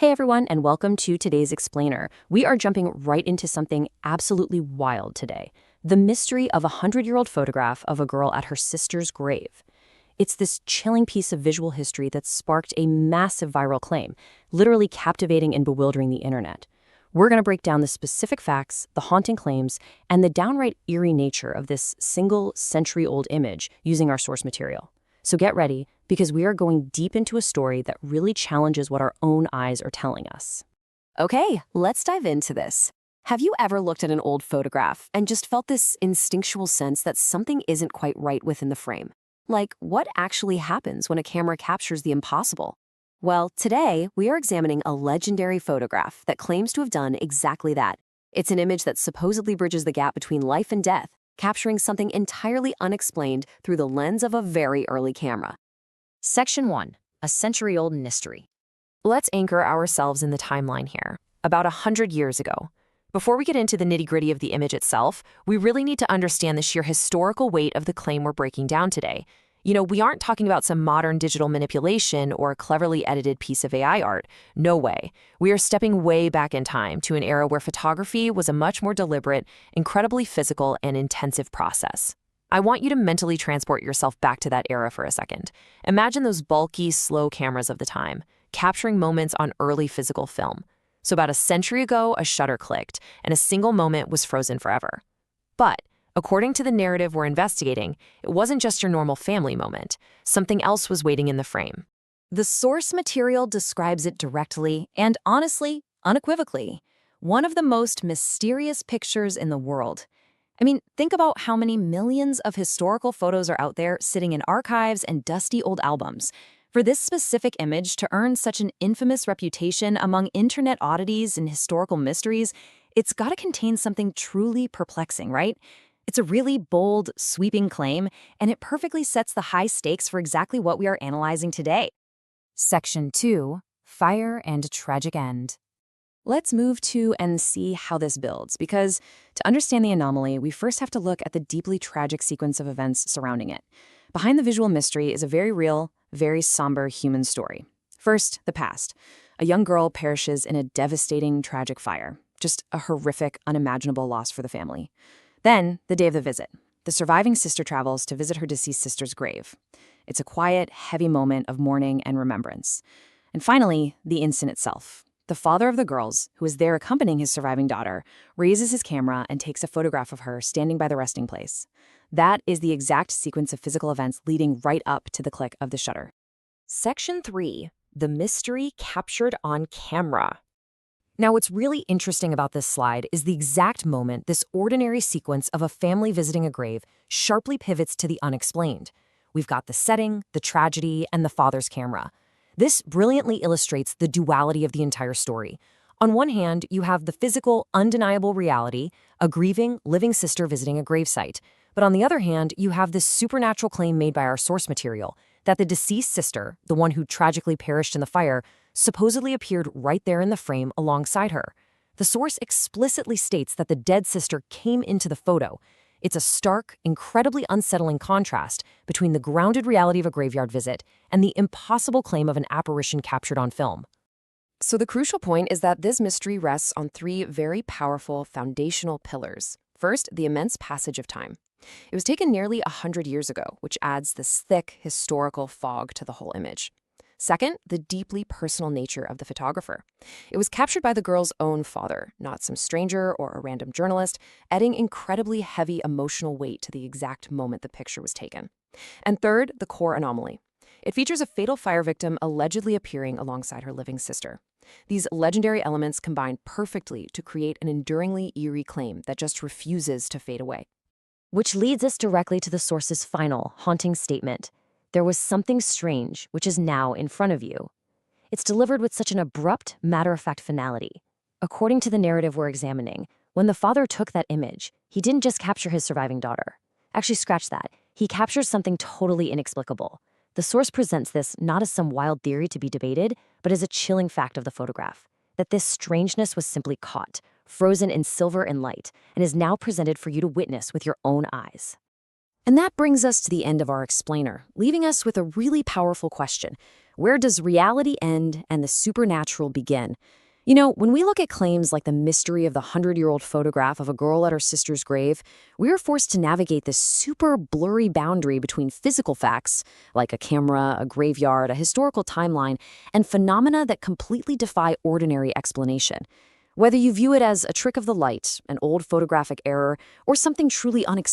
Hey everyone, and welcome to today's Explainer. We are jumping right into something absolutely wild today. The mystery of a 100-year-old photograph of a girl at her sister's grave. It's this chilling piece of visual history that sparked a massive viral claim, literally captivating and bewildering the internet. We're going to break down the specific facts, the haunting claims, and the downright eerie nature of this single century-old image using our source material. So get ready, because we are going deep into a story that really challenges what our own eyes are telling us. Okay, let's dive into this. Have you ever looked at an old photograph and just felt this instinctual sense that something isn't quite right within the frame? Like, what actually happens when a camera captures the impossible? Well, today, we are examining a legendary photograph that claims to have done exactly that. It's an image that supposedly bridges the gap between life and death, capturing something entirely unexplained through the lens of a very early camera. Section 1. A century-old mystery. Let's anchor ourselves in the timeline here, about 100 years ago. Before we get into the nitty-gritty of the image itself, we really need to understand the sheer historical weight of the claim we're breaking down today. We aren't talking about some modern digital manipulation or a cleverly edited piece of AI art. No way. We are stepping way back in time to an era where photography was a much more deliberate, incredibly physical, and intensive process. I want you to mentally transport yourself back to that era for a second. Imagine those bulky, slow cameras of the time, capturing moments on early physical film. So about a century ago, a shutter clicked, and a single moment was frozen forever. But according to the narrative we're investigating, it wasn't just your normal family moment. Something else was waiting in the frame. The source material describes it directly and honestly, unequivocally. One of the most mysterious pictures in the world. Think about how many millions of historical photos are out there sitting in archives and dusty old albums. For this specific image to earn such an infamous reputation among internet oddities and historical mysteries, it's got to contain something truly perplexing, right? It's a really bold, sweeping claim, and it perfectly sets the high stakes for exactly what we are analyzing today. Section 2. Fire and Tragic End. Let's move to and see how this builds, because to understand the anomaly, we first have to look at the deeply tragic sequence of events surrounding it. Behind the visual mystery is a very real, very somber human story. First, the past. A young girl perishes in a devastating, tragic fire. Just a horrific, unimaginable loss for the family. Then, the day of the visit. The surviving sister travels to visit her deceased sister's grave. It's a quiet, heavy moment of mourning and remembrance. And finally, the instant itself. The father of the girls, who is there accompanying his surviving daughter, raises his camera and takes a photograph of her standing by the resting place. That is the exact sequence of physical events leading right up to the click of the shutter. Section 3. The mystery captured on camera. Now, what's really interesting about this slide is the exact moment this ordinary sequence of a family visiting a grave sharply pivots to the unexplained. We've got the setting, the tragedy, and the father's camera. This brilliantly illustrates the duality of the entire story. On one hand, you have the physical, undeniable reality, a grieving, living sister visiting a gravesite. But on the other hand, you have this supernatural claim made by our source material that the deceased sister, the one who tragically perished in the fire, supposedly appeared right there in the frame alongside her. The source explicitly states that the dead sister came into the photo. It's a stark, incredibly unsettling contrast between the grounded reality of a graveyard visit and the impossible claim of an apparition captured on film. So the crucial point is that this mystery rests on three very powerful foundational pillars. First, the immense passage of time. It was taken nearly 100 years ago, which adds this thick, historical fog to the whole image. Second, the deeply personal nature of the photographer. It was captured by the girl's own father, not some stranger or a random journalist, adding incredibly heavy emotional weight to the exact moment the picture was taken. And third, the core anomaly. It features a fatal fire victim allegedly appearing alongside her living sister. These legendary elements combine perfectly to create an enduringly eerie claim that just refuses to fade away. Which leads us directly to the source's final, haunting statement. There was something strange, which is now in front of you. It's delivered with such an abrupt, matter-of-fact finality. According to the narrative we're examining, when the father took that image, he didn't just capture his surviving daughter. Actually, scratch that. He captures something totally inexplicable. The source presents this not as some wild theory to be debated, but as a chilling fact of the photograph. That this strangeness was simply caught, frozen in silver and light, and is now presented for you to witness with your own eyes. And that brings us to the end of our explainer, leaving us with a really powerful question. Where does reality end and the supernatural begin? When we look at claims like the mystery of the 100-year-old photograph of a girl at her sister's grave, we are forced to navigate this super blurry boundary between physical facts, like a camera, a graveyard, a historical timeline, and phenomena that completely defy ordinary explanation. Whether you view it as a trick of the light, an old photographic error, or something truly unexplained,